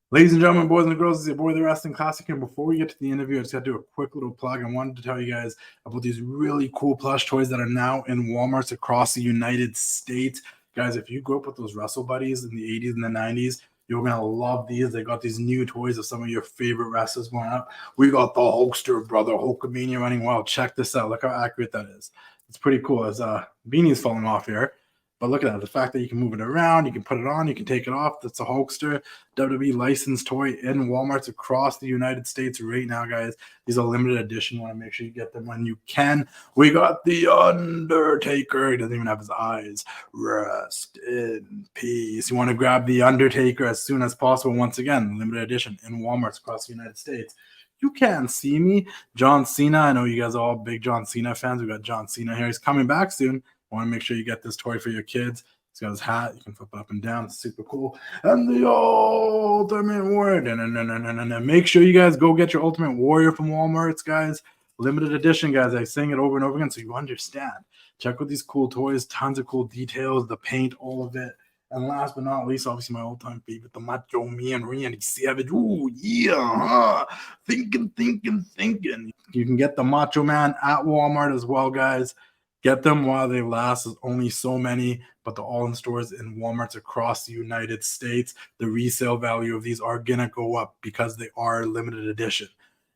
Ladies and gentlemen, boys and girls, it's your boy, the Wrestling Classic. And before we get to the interview, I just got to do a quick little plug. I wanted to tell you guys about these really cool plush toys that are now in Walmarts across the United States. Guys, if you grew up with those Wrestle Buddies in the 80s and the 90s, you're going to love these. They got these new toys of some of your favorite wrestlers going up. We got the Hulkster brother, Hulkamania running wild. Check this out. Look how accurate that is. It's pretty cool. As Beanie's falling off here. But look at that. The fact that you can move it around, you can put it on, you can take it off. That's a Hulkster WWE licensed toy in Walmarts across the United States right now, guys. These are limited edition. You want to make sure you get them when you can. We got The Undertaker. He doesn't even have his eyes. Rest in peace. You want to grab The Undertaker as soon as possible. Once again, limited edition in Walmarts across the United States. You can see me. John Cena. I know you guys are all big John Cena fans. We got John Cena here. He's coming back soon. I want to make sure you get this toy for your kids. He's got his hat. You can flip it up and down. It's super cool. And the Ultimate Warrior. Make sure you guys go get your Ultimate Warrior from Walmart, guys. Limited edition, guys. I sing it over and over again so you understand. Check out these cool toys. Tons of cool details. The paint, all of it. And last but not least, obviously my all-time favorite, the Macho Man Randy Savage. Ooh, yeah. Thinking. You can get the Macho Man at Walmart as well, guys. Get them while they last. There's only so many, but they're all in stores in Walmarts across the United States. The resale value of these are going to go up because they are limited edition.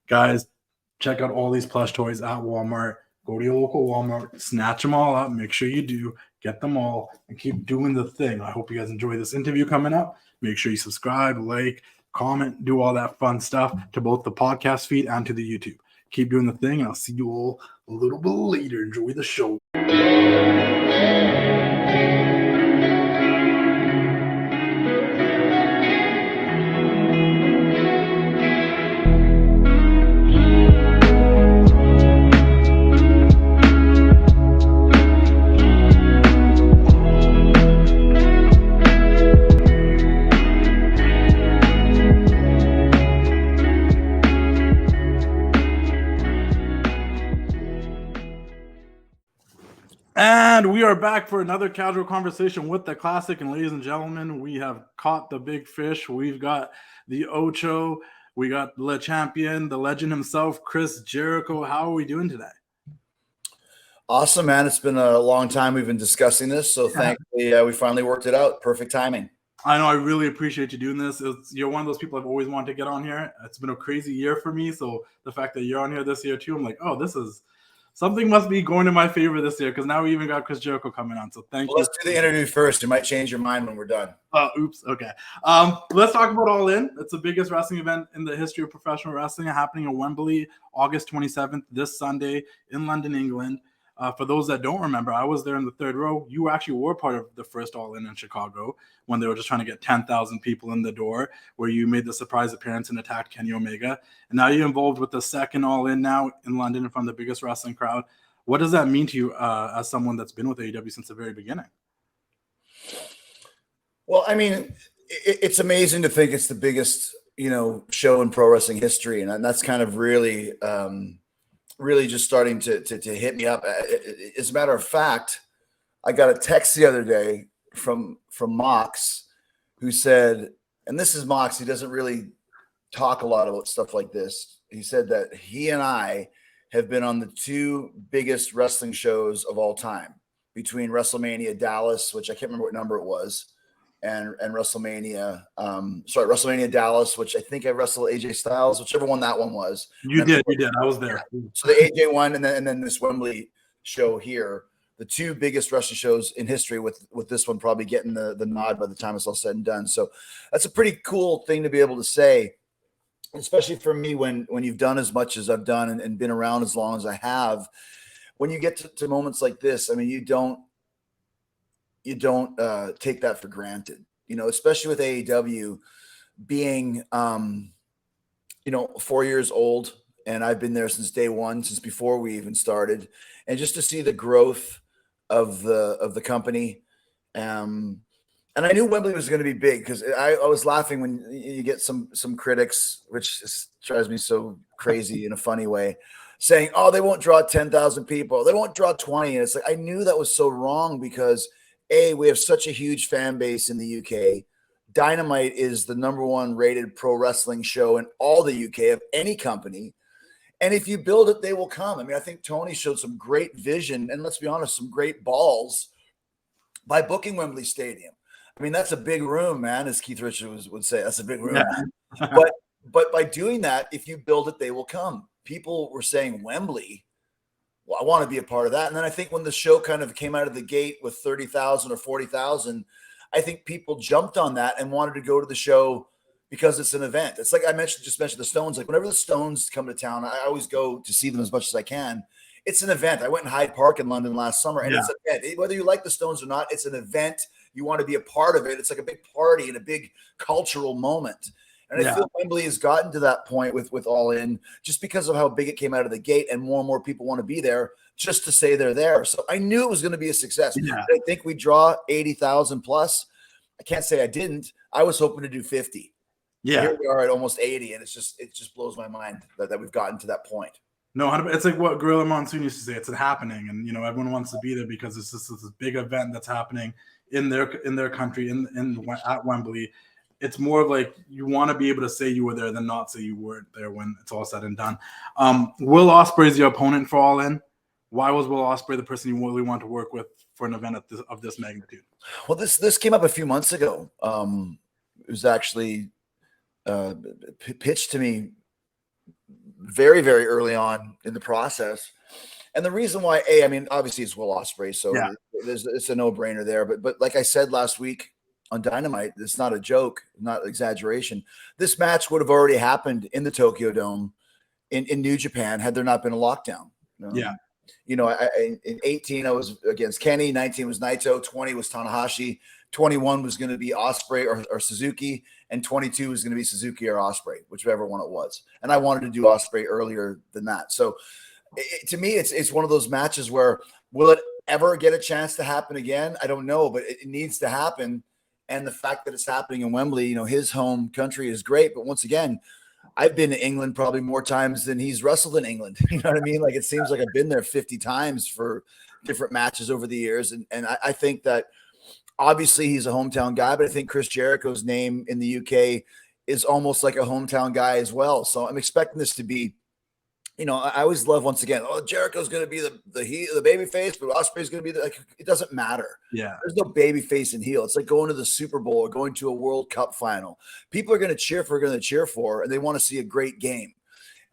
Guys, check out all these plush toys at Walmart. Go to your local Walmart, snatch them all up. Make sure you do. Get them all and keep doing the thing. I hope you guys enjoy this interview coming up. Make sure you subscribe, like, comment, do all that fun stuff to both the podcast feed and to the YouTube. Keep doing the thing, and I'll see you all a little bit later. Enjoy the show. And we are back for another casual conversation with the Classic. And ladies and gentlemen, we have caught the big fish. We've got the Ocho. We got Le Champion, the legend himself, Chris Jericho. How are we doing today? Awesome, man. It's been a long time we've been discussing this. So thankfully, we finally worked it out. Perfect timing. I know. I really appreciate you doing this. You're one of those people I've always wanted to get on here. It's been a crazy year for me. So the fact that you're on here this year too, I'm like, oh, this is... something must be going in my favor this year because now we even got Chris Jericho coming on. So thank you. Let's do the interview first. You might change your mind when we're done. Oops. Okay. Let's talk about All In. It's the biggest wrestling event in the history of professional wrestling, happening in Wembley, August 27th, this Sunday in London, England. For those that don't remember, I was there in the third row. You actually were part of the first All In Chicago when they were just trying to get 10,000 people in the door, where you made the surprise appearance and attacked Kenny Omega. And now you're involved with the second All In now in London in front of the biggest wrestling crowd. What does that mean to you as someone that's been with AEW since the very beginning? Well, I mean, it's amazing to think it's the biggest, show in pro wrestling history. And that's kind of really just starting to hit me up. As a matter of fact, I got a text the other day from Mox, who said, and this is Mox, he doesn't really talk a lot about stuff like this. He said that he and I have been on the two biggest wrestling shows of all time, between WrestleMania Dallas, which I can't remember what number it was, and WrestleMania Dallas, which I think I wrestled AJ Styles, whichever one that one was. You did. I was there. So the AJ one, and then this Wembley show here, the two biggest wrestling shows in history, with this one probably getting the nod by the time it's all said and done. So that's a pretty cool thing to be able to say, especially for me when you've done as much as I've done and been around as long as I have. When you get to moments like this, I mean, you don't take that for granted, especially with AEW being, 4 years old, and I've been there since day one, since before we even started, and just to see the growth of the company. And I knew Wembley was going to be big, because I was laughing when you get some critics, which drives me so crazy in a funny way, saying, oh, they won't draw 10,000 people. They won't draw 20. And it's like, I knew that was so wrong, because A, we have such a huge fan base in the UK. Dynamite is the #1 rated pro wrestling show in all the UK of any company. And if you build it, they will come. I mean, I think Tony showed some great vision and, let's be honest, some great balls by booking Wembley Stadium. I mean, that's a big room, man, as Keith Richards would say. That's a big room. Yeah. But by doing that, if you build it, they will come. People were saying Wembley. Well, I want to be a part of that. And then I think when the show kind of came out of the gate with 30,000 or 40,000, I think people jumped on that and wanted to go to the show because it's an event. It's like I just mentioned the Stones. Like whenever the Stones come to town, I always go to see them as much as I can. It's an event. I went in Hyde Park in London last summer, and it's an event. Whether you like the Stones or not, it's an event. You want to be a part of it. It's like a big party and a big cultural moment. And I feel Wembley has gotten to that point with All In just because of how big it came out of the gate, and more people want to be there just to say they're there. So I knew it was going to be a success. Yeah. I think we draw 80,000 plus. I can't say I didn't. I was hoping to do 50. Yeah, here we are at almost 80, and it just blows my mind that we've gotten to that point. No, it's like what Gorilla Monsoon used to say. It's happening, and everyone wants to be there because it's just this big event that's happening in their country at Wembley. It's more of like you want to be able to say you were there than not say you weren't there when it's all said and done. Will Ospreay is your opponent for All In. Why was Will Ospreay the person you really want to work with for an event of this magnitude? Well, this came up a few months ago. It was actually pitched to me very, very early on in the process. And the reason why, I mean, obviously it's Will Ospreay, so it's a no-brainer there. But like I said last week on Dynamite, it's not a joke, not exaggeration. This match would have already happened in the Tokyo Dome in New Japan had there not been a lockdown. In 18, I was against Kenny. 19 was Naito. 20 was Tanahashi. 21 was going to be Ospreay or Suzuki, and 22 was going to be Suzuki or Ospreay, whichever one it was. And I wanted to do Ospreay earlier than that. So to me, it's one of those matches where will it ever get a chance to happen again? I don't know, but it needs to happen. And the fact that it's happening in Wembley, his home country is great. But once again, I've been to England probably more times than he's wrestled in England. You know what I mean? Like it seems like I've been there 50 times for different matches over the years. And I think that obviously he's a hometown guy, but I think Chris Jericho's name in the UK is almost like a hometown guy as well. So I'm expecting this to be, I always love, once again, Jericho's going to be the baby face, but Ospreay's going to be it doesn't matter. Yeah. There's no baby face and heel. It's like going to the Super Bowl or going to a World Cup final. People are going to cheer for, and they want to see a great game.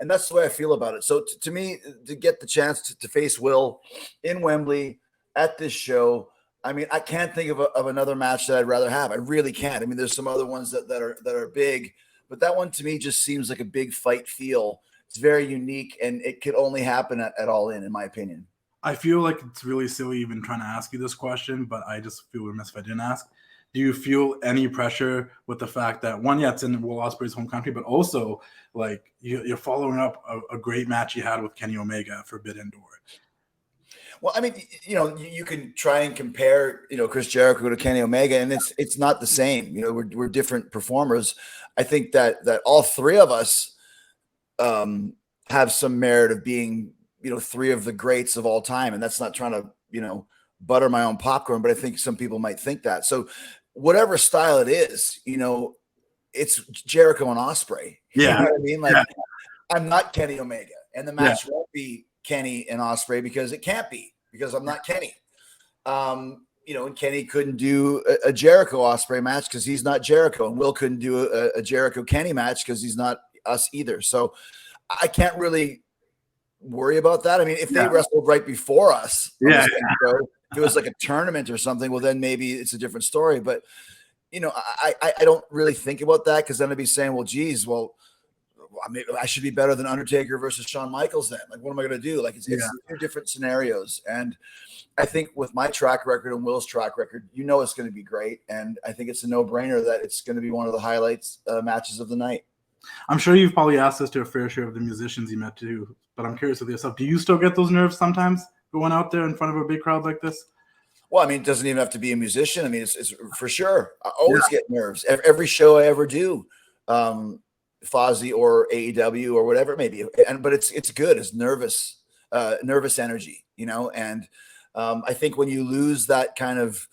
And that's the way I feel about it. So to me, to get the chance to face Will in Wembley at this show, I mean, I can't think of another match that I'd rather have. I really can't. I mean, there's some other ones that are big, but that one to me just seems like a big fight feel. It's very unique, and it could only happen at All In my opinion. I feel like it's really silly even trying to ask you this question, but I just feel remiss if I didn't ask. Do you feel any pressure with the fact that, one, it's in Will Ospreay's home country, but also like you're following up a great match you had with Kenny Omega at Forbidden Door? Well, I mean, you can try and compare, Chris Jericho to Kenny Omega, and it's not the same. We're different performers. I think that all three of us have some merit of being, three of the greats of all time. And that's not trying to, butter my own popcorn, but I think some people might think that. So whatever style it is, it's Jericho and Ospreay. Yeah. You know what I mean? Like I'm not Kenny Omega, and the match won't be Kenny and Ospreay because it can't be, because I'm not Kenny. And Kenny couldn't do a Jericho Ospreay match because he's not Jericho, and Will couldn't do a Jericho Kenny match because he's not us either. So I can't really worry about that. I mean, if they wrestled right before us, if it was like a tournament or something, well, then maybe it's a different story. But, I don't really think about that, because then I'd be saying, well, geez, I should be better than Undertaker versus Shawn Michaels then. Like, what am I going to do? Like, it's two different scenarios. And I think with my track record and Will's track record, it's going to be great. And I think it's a no-brainer that it's going to be one of the highlights matches of the night. I'm sure you've probably asked this to a fair share of the musicians you met too, but I'm curious with yourself. Do you still get those nerves sometimes going out there in front of a big crowd like this? Well, I mean, it doesn't even have to be a musician. I mean, it's for sure. I always get nerves. Every show I ever do, Fozzy or AEW or whatever it may be. But it's good. It's nervous energy, And I think when you lose that kind of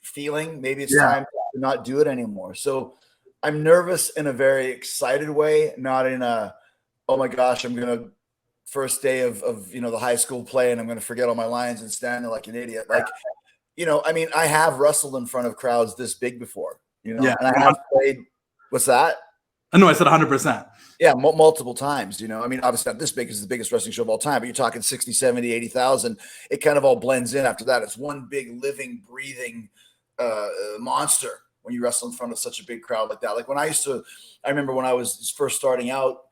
feeling. Maybe it's time to not do it anymore. So I'm nervous in a very excited way, not in a, oh my gosh, I'm going to first day of the high school play and I'm going to forget all my lines and stand there like an idiot. Like, I mean, I have wrestled in front of crowds this big before, and I have played. What's that? No, I said 100%. Yeah, multiple times, I mean, obviously not this big is the biggest wrestling show of all time, but you're talking 60, 70, 80,000. It kind of all blends in after that. It's one big living, breathing monster when you wrestle in front of such a big crowd like that. Like I remember when I was first starting out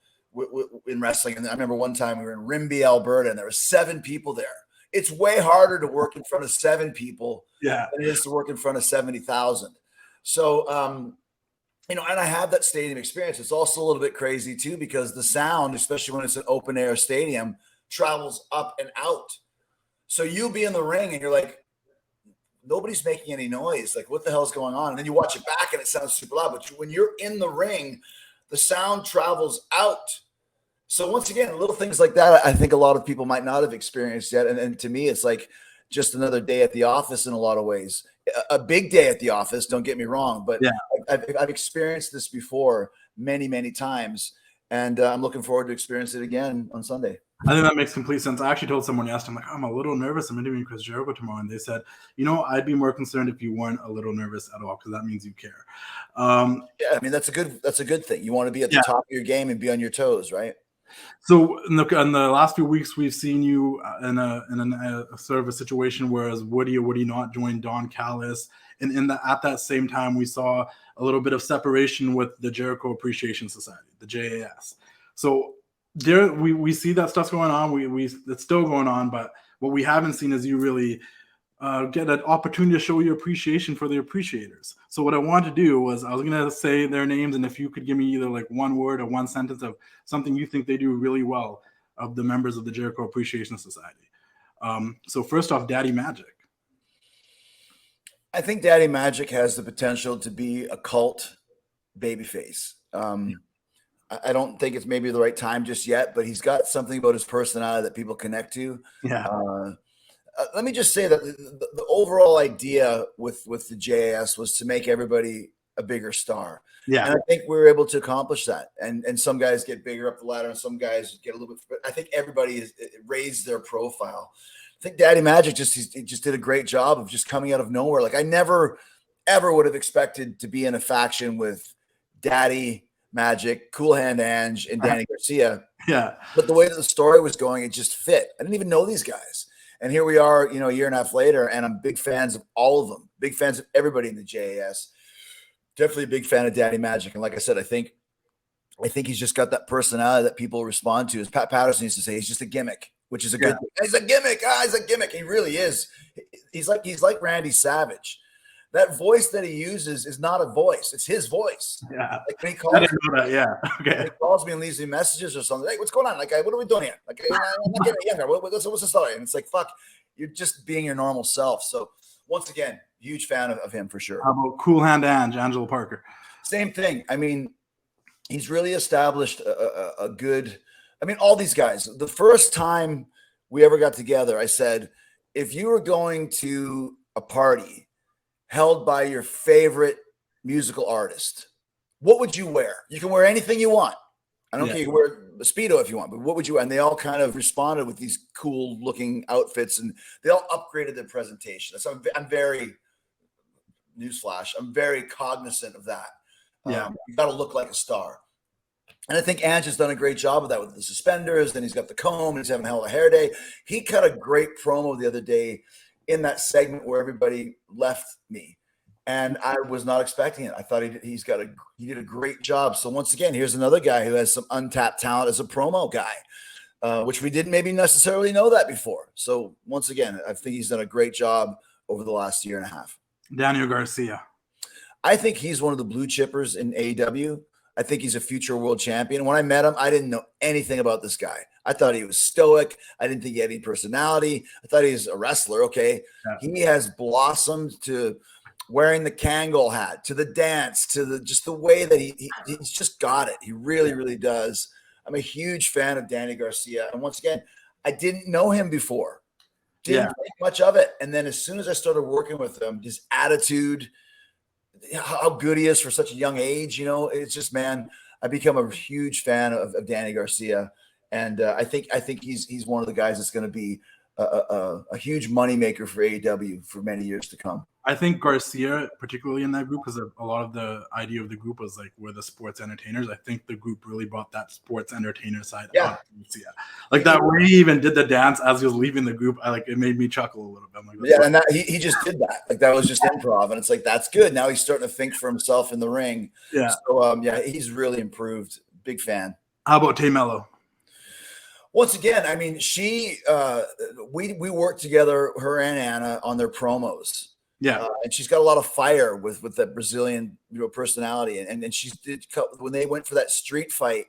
in wrestling, and I remember one time we were in Rimby, Alberta, and there were 7 people there. It's way harder to work in front of 7 people than it is to work in front of 70,000. So, and I have that stadium experience. It's also a little bit crazy too, because the sound, especially when it's an open air stadium, travels up and out. So you'll be in the ring and you're like, nobody's making any noise. Like, what the hell is going on? And then you watch it back and it sounds super loud. But when you're in the ring, the sound travels out. So once again, little things like that, I think a lot of people might not have experienced yet. And to me, it's like just another day at the office in a lot of ways. A big day at the office, don't get me wrong, but I've experienced this before many, many times, and I'm looking forward to experience it again on Sunday. I think that makes complete sense. I actually told someone yesterday, I'm like, I'm a little nervous. I'm interviewing Chris Jericho tomorrow, and they said, I'd be more concerned if you weren't a little nervous at all, because that means you care. I mean, that's a good thing. You want to be at the top of your game and be on your toes, right? So in the last few weeks, we've seen you in a sort of a situation where would he or would he not join Don Callis, and at that same time we saw a little bit of separation with the Jericho Appreciation Society, the JAS. So there we see that stuff's going on. It's still going on, but what we haven't seen is you really get an opportunity to show your appreciation for the appreciators. So what I wanted to do was I was going to say their names, and if you could give me either like one word or one sentence of something you think they do really well of the members of the Jericho Appreciation Society. So first off, Daddy Magic. I think Daddy Magic has the potential to be a cult babyface. I don't think it's maybe the right time just yet, but he's got something about his personality that people connect to. Yeah. Let me just say that the overall idea with the JAS was to make everybody a bigger star. Yeah. And I think we were able to accomplish that. And some guys get bigger up the ladder and some guys get a little bit, but I think everybody has raised their profile. I think Daddy Magic just did a great job of just coming out of nowhere. Like I never, ever would have expected to be in a faction with Daddy Magic, Cool Hand Ange, and Danny Garcia. Yeah. But the way that the story was going, it just fit. I didn't even know these guys. And here we are, a year and a half later, and I'm big fans of all of them. Big fans of everybody in the JAS. Definitely a big fan of Daddy Magic. And like I said, I think he's just got that personality that people respond to. As Pat Patterson used to say, he's just a gimmick, which is a good thing. He's a gimmick. He's a gimmick. He really is. He's like Randy Savage. That voice that he uses is not a voice. It's his voice. Yeah. Like when he calls me, Okay. when he calls me and leaves me messages or something. Hey, what's going on? Like, what are we doing here? Like, I'm not getting younger. What's the story? And it's like, fuck, you're just being your normal self. So once again, huge fan of him for sure. How about Cool Hand Ange, Angelo Parker? Same thing. I mean, he's really established a good. I mean, all these guys. The first time we ever got together, I said, if you were going to a party held by your favorite musical artist, what would you wear? You can wear anything you want. I don't care. You can wear a Speedo if you want, but what would you wear? And they all kind of responded with these cool looking outfits, and they all upgraded their presentation. So I'm very, newsflash, I'm very cognizant of that. Yeah. You got to look like a star. And I think Ange has done a great job of that with the suspenders. Then he's got the comb, and he's having a hell of a hair day. He cut a great promo the other day in that segment where everybody left me, and I was not expecting it. I thought he did a great job. So once again, here's another guy who has some untapped talent as a promo guy, which we didn't maybe necessarily know that before. So once again, I think he's done a great job over the last year and a half. Daniel Garcia. I think he's one of the blue chippers in AEW. I think he's a future world champion. When I met him, I didn't know anything about this guy. I thought he was stoic. I didn't think he had any personality. I thought he was a wrestler. Okay. Yeah. He has blossomed to wearing the Kangol hat, to the dance, to just the way that he's just got it. He really, really does. I'm a huge fan of Danny Garcia. And once again, I didn't know him before. Didn't think much of it. And then as soon as I started working with him, his attitude, how good he is for such a young age, it's just, man, I become a huge fan of Danny Garcia. And I think he's one of the guys that's going to be a huge moneymaker for AEW for many years to come. I think Garcia, particularly in that group, because a lot of the idea of the group was like we're the sports entertainers. I think the group really brought that sports entertainer side up. Like that way he even did the dance as he was leaving the group. It made me chuckle a little bit. I'm like, and he just did that. Like that was just improv, and it's like that's good. Now he's starting to think for himself in the ring. Yeah. So he's really improved. Big fan. How about Tay Melo? Once again, I mean, we worked together, her and Anna, on their promos. Yeah, and she's got a lot of fire with that Brazilian personality, and she did when they went for that street fight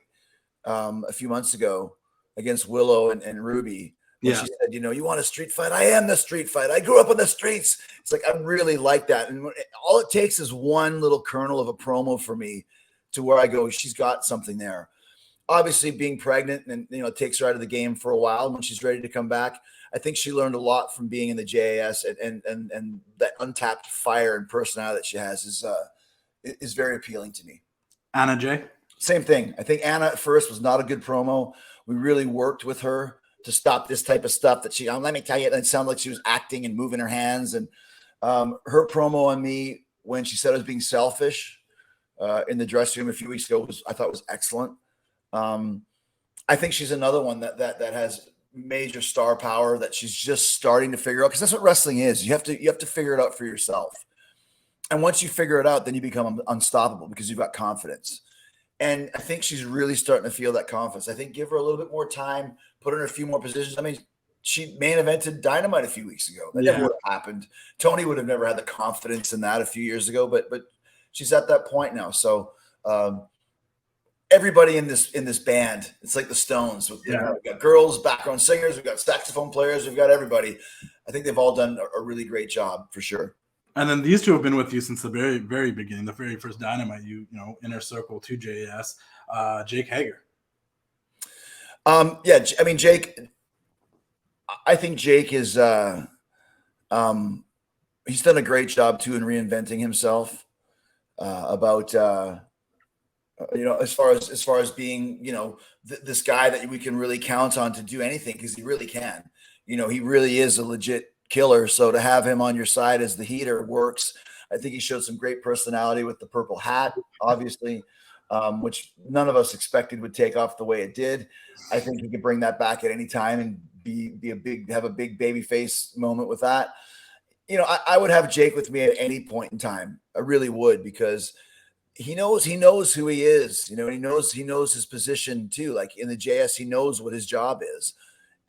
a few months ago against Willow and Ruby. She said, you want a street fight? I am the street fight. I grew up on the streets. It's like I really like that, and all it takes is one little kernel of a promo for me to where I go, she's got something there. Obviously, being pregnant and it takes her out of the game for a while. When she's ready to come back, I think she learned a lot from being in the JAS, and that untapped fire and personality that she has is very appealing to me. Anna Jay, same thing. I think Anna at first was not a good promo. We really worked with her to stop this type of stuff that she. Let me tell you, it sounded like she was acting and moving her hands. And her promo on me when she said I was being selfish in the dressing room a few weeks ago I thought was excellent. I think she's another one that has major star power that she's just starting to figure out, because that's what wrestling is. You have to figure it out for yourself. And once you figure it out, then you become unstoppable because you've got confidence. And I think she's really starting to feel that confidence. I think give her a little bit more time, put her in a few more positions. I mean, she main evented Dynamite a few weeks ago. That never would have happened. Tony would have never had the confidence in that a few years ago, but she's at that point now. So, everybody in this band, it's like the Stones. We've got girls, background singers, we've got saxophone players, we've got everybody. I think they've all done a really great job for sure. And then these two have been with you since the very, very beginning, the very first Dynamite, inner circle to JAS, Jake Hager. I mean, Jake, I think Jake is, he's done a great job too in reinventing himself as far as being, this guy that we can really count on to do anything, because he really can. He really is a legit killer. So to have him on your side as the heater works. I think he showed some great personality with the purple hat, obviously, which none of us expected would take off the way it did. I think he could bring that back at any time and have a big baby face moment with that. I would have Jake with me at any point in time. I really would, because he knows who he is, and he knows his position too. Like in the JS, he knows what his job is.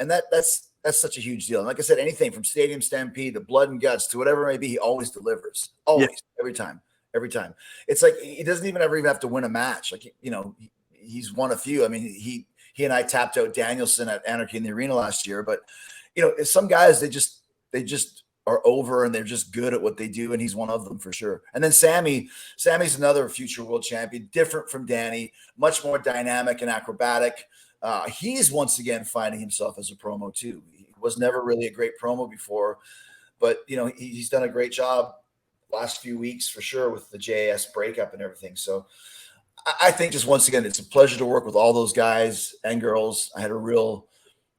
And that's such a huge deal. And like I said, anything from Stadium Stampede to Blood and Guts to whatever it may be, he always delivers. Always, every time. It's like he doesn't even have to win a match. Like, he's won a few. I mean, he and I tapped out Danielson at Anarchy in the Arena last year. But some guys, they just are over and they're just good at what they do, and he's one of them for sure. And then Sammy's another future world champion, different from Danny, much more dynamic and acrobatic. He's once again finding himself as a promo too. He was never really a great promo before, but he's done a great job last few weeks for sure with the JAS breakup and everything. So I think just once again, it's a pleasure to work with all those guys and girls. I had a real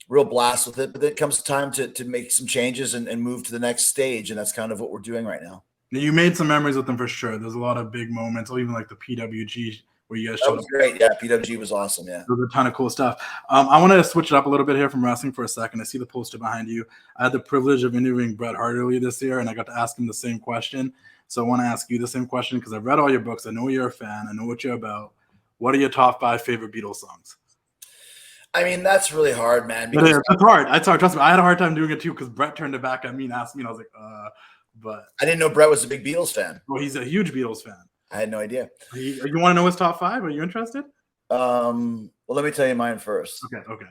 blast with it, but then it comes time to make some changes and move to the next stage. And that's kind of what we're doing right now. You made some memories with them for sure. There's a lot of big moments, or even like the PWG where you guys showed up. Great. Yeah, PWG was awesome. Yeah. There was a ton of cool stuff. I want to switch it up a little bit here from wrestling for a second. I see the poster behind you. I had the privilege of interviewing Bret Hart earlier this year, and I got to ask him the same question. So I want to ask you the same question because I've read all your books. I know you're a fan. I know what you're about. What are your top 5 favorite Beatles songs? I mean, that's really hard, man. But it's hard. It's hard. Trust me. I had a hard time doing it too because Bret turned it back at me and asked me, and I was like, but I didn't know Bret was a big Beatles fan. Well, he's a huge Beatles fan. I had no idea. You want to know his top 5? Are you interested? Well, let me tell you mine first. Okay.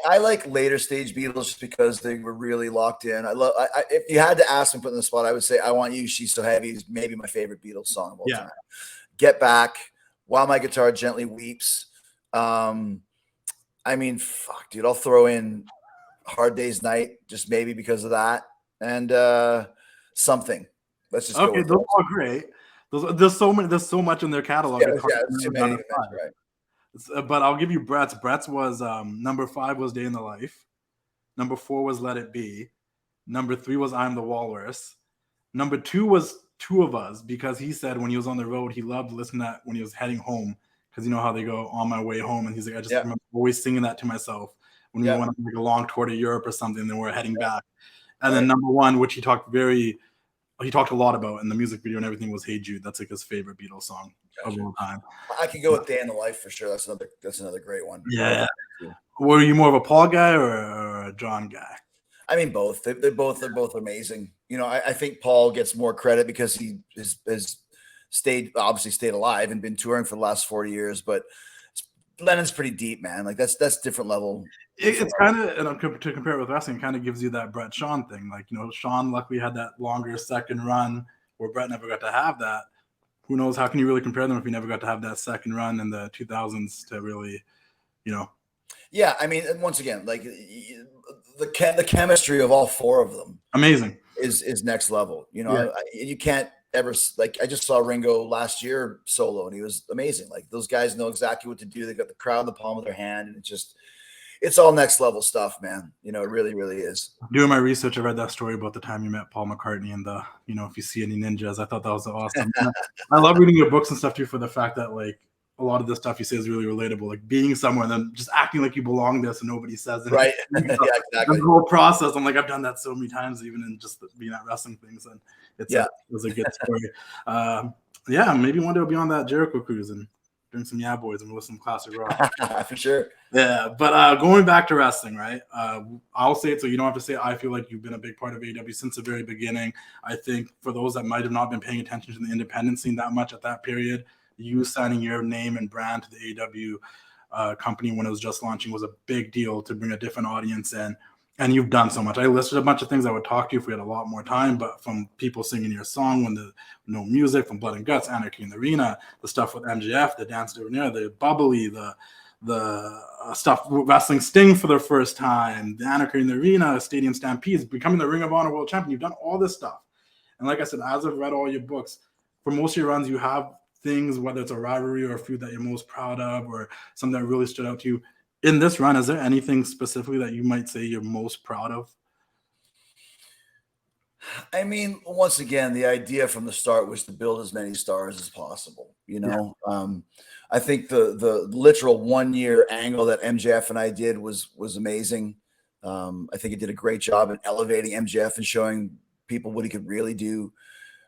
I like later stage Beatles just because they were really locked in. If you had to ask me, put in the spot, I would say I Want You, She's So Heavy is maybe my favorite Beatles song of all time. Get Back, While My Guitar Gently Weeps. I mean, fuck, dude, I'll throw in Hard Day's Night, just maybe because of that, and something. Let's just go Okay, with those those. are great. There's so much in their catalog. Yeah, It's hard to it's too narrow many down to to mention, 5. right? But I'll give you Brett's. Brett's was number 5 was Day in the Life. Number 4 was Let It Be. Number 3 was I'm the Walrus. Number 2 was Two of Us, because he said when he was on the road, he loved listening to that when he was heading home, because you know how they go On My Way Home, and he's like, I just remember always singing that to myself when we went on like a long tour to Europe or something, and then we're heading back. And then number 1, which he talked a lot about in the music video and everything, was Hey Jude. That's like his favorite Beatles song of all time. I could go with Day in the Life for sure. That's another great one. Yeah. Were you more of a Paul guy or a John guy? I mean, both. They're both amazing. You know, I think Paul gets more credit because he has stayed alive and been touring for the last 40 years. But Lennon's pretty deep, man. Like that's different level. It's kind of, and to compare it with wrestling, kind of gives you that Brett Shawn thing. Like, you know, Shawn luckily had that longer second run where Brett never got to have that. Who knows? How can you really compare them if you never got to have that second run in the 2000s to really, you know? Yeah, I mean, once again, like the chemistry of all 4 of them, amazing, is next level. You know, you can't ever, like, I just saw Ringo last year solo, and he was amazing. Like, those guys know exactly what to do. They got the crowd in the palm of their hand, and it's all next level stuff, man. You know, it really, really is. Doing my research, I read that story about the time you met Paul McCartney and the, you know, if you see any ninjas. I thought that was awesome. I love reading your books and stuff too, for the fact that like a lot of the stuff you say is really relatable. Like being somewhere and then just acting like you belong there so nobody says anything. Right. Yeah, exactly. The whole process, I'm like, I've done that so many times, even in just being at wrestling things, and it was a good story. Maybe one day we'll be on that Jericho cruise and drink some Yeah Boys and we'll listen to classic rock. For sure. Yeah, but going back to wrestling, right? I'll say it so you don't have to say it. I feel like you've been a big part of AEW since the very beginning. I think for those that might have not been paying attention to the independent scene that much at that period, you signing your name and brand to the AEW company when it was just launching was a big deal to bring a different audience in. And you've done so much. I listed a bunch of things I would talk to you if we had a lot more time, but from people singing your song when no music, from Blood and Guts, Anarchy in the Arena, the stuff with MJF, the Dance Debonair, the Bubbly, the stuff wrestling Sting for the first time, the Anarchy in the Arena, Stadium Stampedes, becoming the Ring of Honor World Champion. You've done all this stuff. And like I said, as I've read all your books, for most of your runs, you have things, whether it's a rivalry or a feud that you're most proud of or something that really stood out to you. In this run, is there anything specifically that you might say you're most proud of? I mean, once again, the idea from the start was to build as many stars as possible. You know, I think the literal 1 year angle that MJF and I did was amazing. I think it did a great job in elevating MJF and showing people what he could really do.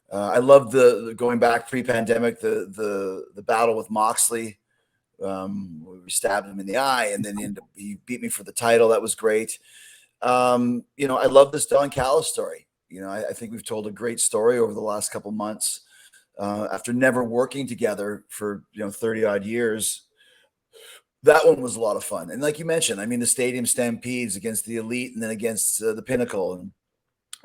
I love the going back pre-pandemic, the battle with Moxley. We stabbed him in the eye, and then he beat me for the title. That was great. You know, I love this Don Callis story. You know, I think we've told a great story over the last couple months. After never working together for 30 odd years, that one was a lot of fun. And like you mentioned, I mean, the Stadium Stampedes against the Elite, and then against the Pinnacle, and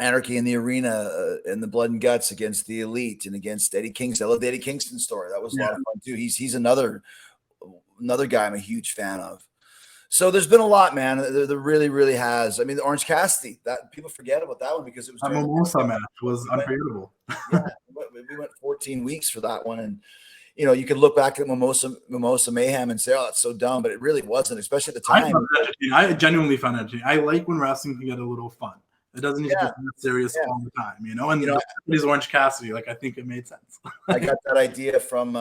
Anarchy in the Arena, and the Blood and Guts against the Elite, and against Eddie Kingston. I love the Eddie Kingston story. That was a lot of fun too. He's another guy I'm a huge fan of. So there's been a lot, man. There really, really has. I mean, the Orange Cassidy, that people forget about that one because it was that Mimosa match was unforgettable. We went 14 weeks for that one, and you could look back at Mimosa Mayhem and say, "Oh, that's so dumb," but it really wasn't, especially at the time. I genuinely found it entertaining. I like when wrestling can get a little fun. It doesn't need to be that serious all the time, And these Orange Cassidy, like I think it made sense. I got that idea from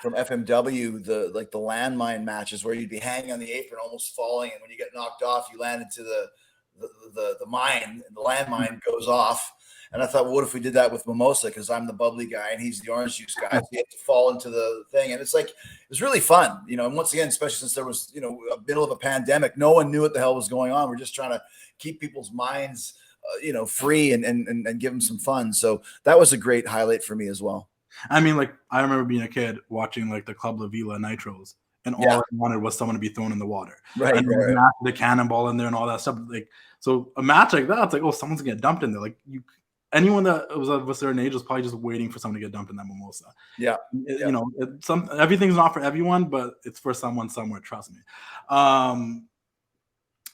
FMW, the landmine matches where you'd be hanging on the apron, almost falling, and when you get knocked off, you land into the mine, and the landmine goes off. And I thought, well, what if we did that with Mimosa? Because I'm the bubbly guy and he's the orange juice guy. So you have to fall into the thing, and it's really fun, And once again, especially since there was a middle of a pandemic, no one knew what the hell was going on. We're just trying to keep people's minds free and give them some fun. So that was a great highlight for me as well. I mean, like I remember being a kid watching like the Club La Vila Nitros, and all I wanted was someone to be thrown in the water. Right. The cannonball in there and all that stuff. Like, so a match like that, it's like, oh, someone's gonna get dumped in there. Like anyone that was of a certain age was probably just waiting for someone to get dumped in that mimosa. Yeah. Everything's not for everyone, but it's for someone somewhere. Trust me.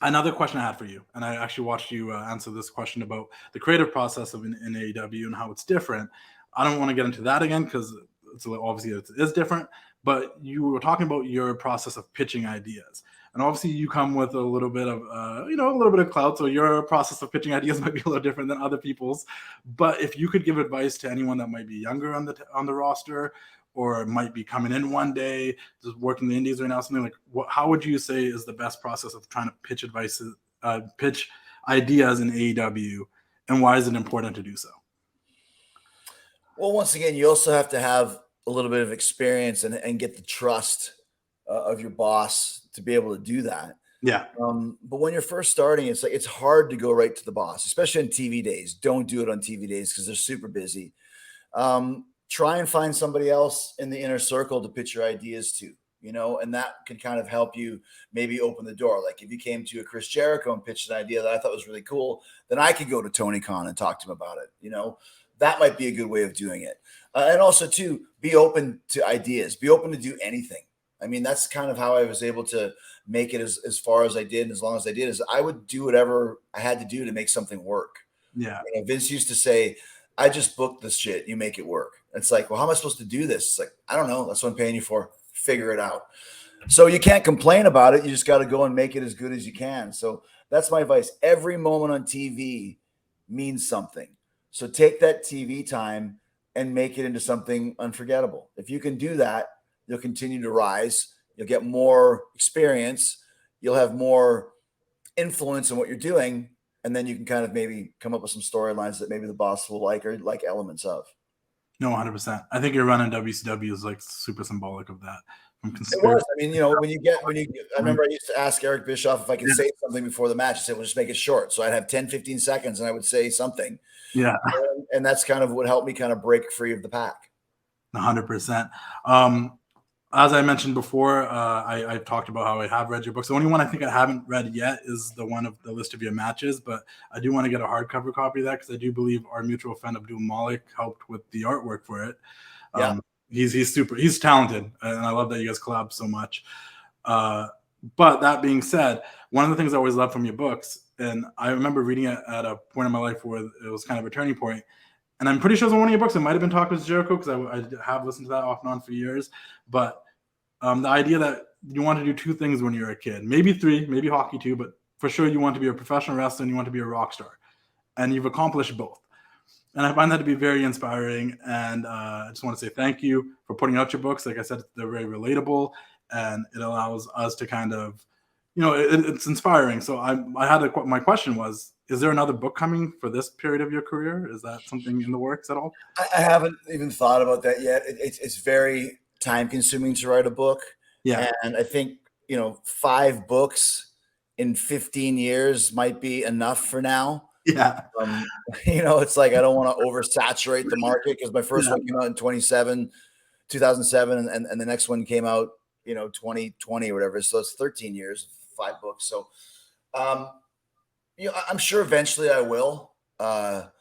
Another question I had for you, and I actually watched you answer this question about the creative process of in AEW and how it's different. I don't want to get into that again because it's obviously it is different. But you were talking about your process of pitching ideas, and obviously you come with a little bit of a little bit of clout, so your process of pitching ideas might be a little different than other people's. But if you could give advice to anyone that might be younger on the roster, or might be coming in one day, just working the indies right now, something like how would you say is the best process of trying to pitch pitch ideas in AEW, and why is it important to do so? Well, once again, you also have to have a little bit of experience and get the trust of your boss to be able to do that. Yeah. But when you're first starting, it's hard to go right to the boss, especially on TV days. Don't do it on TV days because they're super busy. Try and find somebody else in the inner circle to pitch your ideas to, and that can kind of help you maybe open the door. Like if you came to a Chris Jericho and pitched an idea that I thought was really cool, then I could go to Tony Khan and talk to him about it. That might be a good way of doing it. And also too, be open to ideas, be open to do anything. I mean, that's kind of how I was able to make it as far as I did. And as long as I did, is I would do whatever I had to do to make something work. Yeah. Vince used to say, I just booked this shit. You make it work. It's like, well, how am I supposed to do this? It's like, I don't know. That's what I'm paying you for. Figure it out. So you can't complain about it. You just got to go and make it as good as you can. So that's my advice. Every moment on TV means something. So take that TV time and make it into something unforgettable. If you can do that, you'll continue to rise. You'll get more experience. You'll have more influence in what you're doing. And then you can kind of maybe come up with some storylines that maybe the boss will like or like elements of. No, 100%. I think your run in WCW is like super symbolic of that. It was. I mean, I remember I used to ask Eric Bischoff if I could say something before the match. I said, well, just make it short. So I'd have 10, 15 seconds and I would say something. Yeah. And that's kind of what helped me kind of break free of the pack. 100%. As I mentioned before, I talked about how I have read your books. The only one I think I haven't read yet is the one of the list of your matches, but I do want to get a hardcover copy of that because I do believe our mutual friend Abdul Malik helped with the artwork for it. Yeah. He's talented, and I love that you guys collab so much. But that being said, one of the things I always loved from your books, and I remember reading it at a point in my life where it was kind of a turning point, and I'm pretty sure it was one of your books. It might have been Talk with Jericho because I have listened to that off and on for years. But the idea that you want to do two things when you're a kid, maybe three, maybe hockey too, but for sure you want to be a professional wrestler and you want to be a rock star. And you've accomplished both. And I find that to be very inspiring. And I just want to say thank you for putting out your books. Like I said, they're very relatable and it allows us to kind of, it's inspiring. So my question was, is there another book coming for this period of your career? Is that something in the works at all? I haven't even thought about that yet. It's very time consuming to write a book. Yeah. And I think, 5 books in 15 years might be enough for now. Yeah. It's like, I don't want to oversaturate the market because my first one came out in 2007 and the next one came out, 2020 or whatever. So it's 13 years, 5 books. So, I'm sure eventually I will, but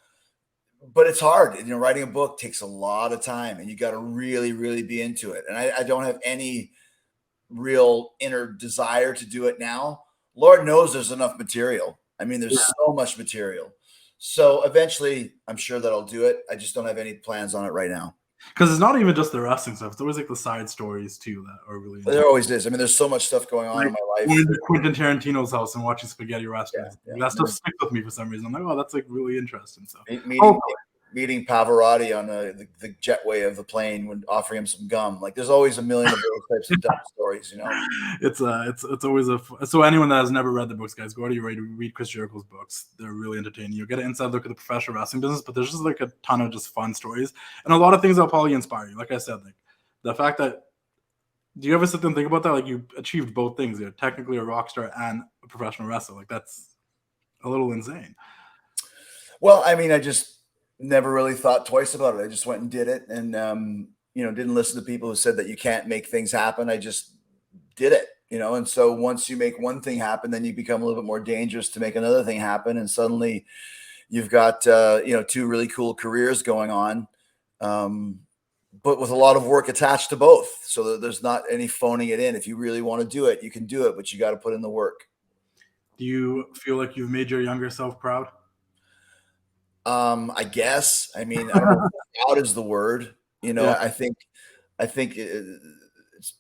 it's hard. Writing a book takes a lot of time and you got to really, really be into it. And I don't have any real inner desire to do it now. Lord knows there's enough material. I mean, there's so much material. So eventually I'm sure that I'll do it. I just don't have any plans on it right now. Because it's not even just the wrestling stuff. It's always like the side stories too that are really interesting. There always is. I mean, there's so much stuff going on in my life. Going to Quentin Tarantino's house and watching spaghetti western. That stuff sticks with me for some reason. I'm like, oh, that's like really interesting. So meeting Pavarotti on the jetway of the plane when offering him some gum. Like there's always a million of those types of dumb stories, It's always so anyone that has never read the books, guys, go out of your way to read Chris Jericho's books. They're really entertaining. You'll get an inside look at the professional wrestling business, but there's just like a ton of just fun stories and a lot of things that'll probably inspire you. Like I said, like the fact that do you ever sit there and think about that? Like you achieved both things. You're technically a rock star and a professional wrestler. Like that's a little insane. Well, I mean, I just never really thought twice about it. I just went and did it and, didn't listen to people who said that you can't make things happen. I just did it, and so once you make one thing happen, then you become a little bit more dangerous to make another thing happen. And suddenly you've got, 2 really cool careers going on, but with a lot of work attached to both. So that there's not any phoning it in. If you really want to do it, you can do it, but you got to put in the work. Do you feel like you've made your younger self proud? I guess. I mean, I don't know if proud is the word. Yeah. I think it's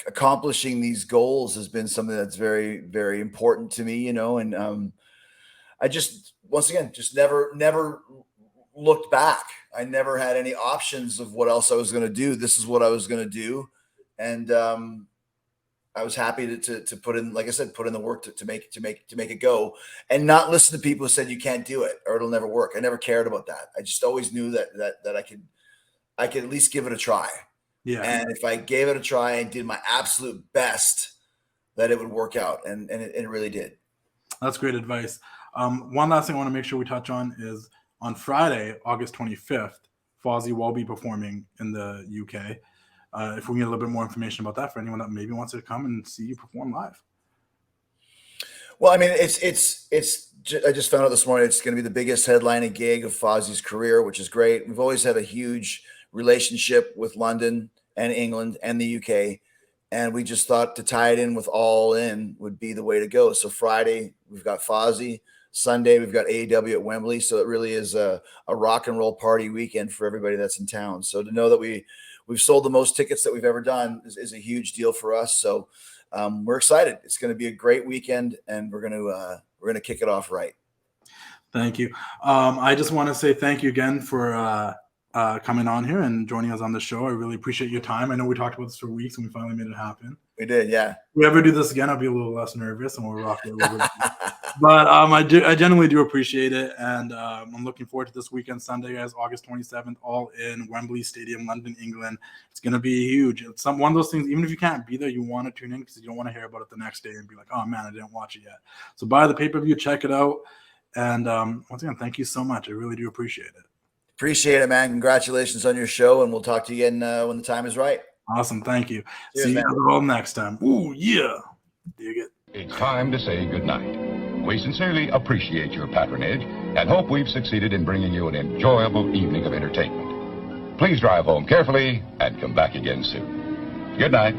accomplishing these goals has been something that's very, very important to me. And I just, once again, just never looked back. I never had any options of what else I was going to do. This is what I was going to do, and I was happy to put in, like I said, put in the work to make it go, and not listen to people who said you can't do it or it'll never work. I never cared about that. I just always knew that I could at least give it a try. Yeah. And if I gave it a try and did my absolute best, that it would work out, and it really did. That's great advice. One last thing I want to make sure we touch on is on Friday, August 25th, Fozzy will be performing in the UK. If we can get a little bit more information about that for anyone that maybe wants to come and see you perform live. Well, I mean, it's. I just found out this morning it's going to be the biggest headlining gig of Fozzy's career, which is great. We've always had a huge relationship with London and England and the UK, and we just thought to tie it in with All In would be the way to go. So Friday we've got Fozzy. Sunday we've got AEW at Wembley, so it really is a rock and roll party weekend for everybody that's in town. So to know that we've sold the most tickets that we've ever done is a huge deal for us. So we're excited. It's going to be a great weekend, and we're going to kick it off right. Thank you. I just want to say thank you again for coming on here and joining us on the show. I really appreciate your time. I know we talked about this for weeks, and we finally made it happen. We did, yeah. If we ever do this again, I'll be a little less nervous, and we'll rock it a little bit. But I genuinely do appreciate it, and I'm looking forward to this weekend, Sunday, guys, August 27th, All In, Wembley Stadium, London, England. It's going to be huge. It's one of those things, even if you can't be there, you want to tune in because you don't want to hear about it the next day and be like, oh, man, I didn't watch it yet. So buy the pay-per-view, check it out, and once again, thank you so much. I really do appreciate it. Appreciate it, man. Congratulations on your show, and we'll talk to you again when the time is right. Awesome. Thank you. Cheers, see man. you all next time. Ooh, yeah. Dig it. It's time to say goodnight. We sincerely appreciate your patronage and hope we've succeeded in bringing you an enjoyable evening of entertainment. Please drive home carefully and come back again soon. Good night.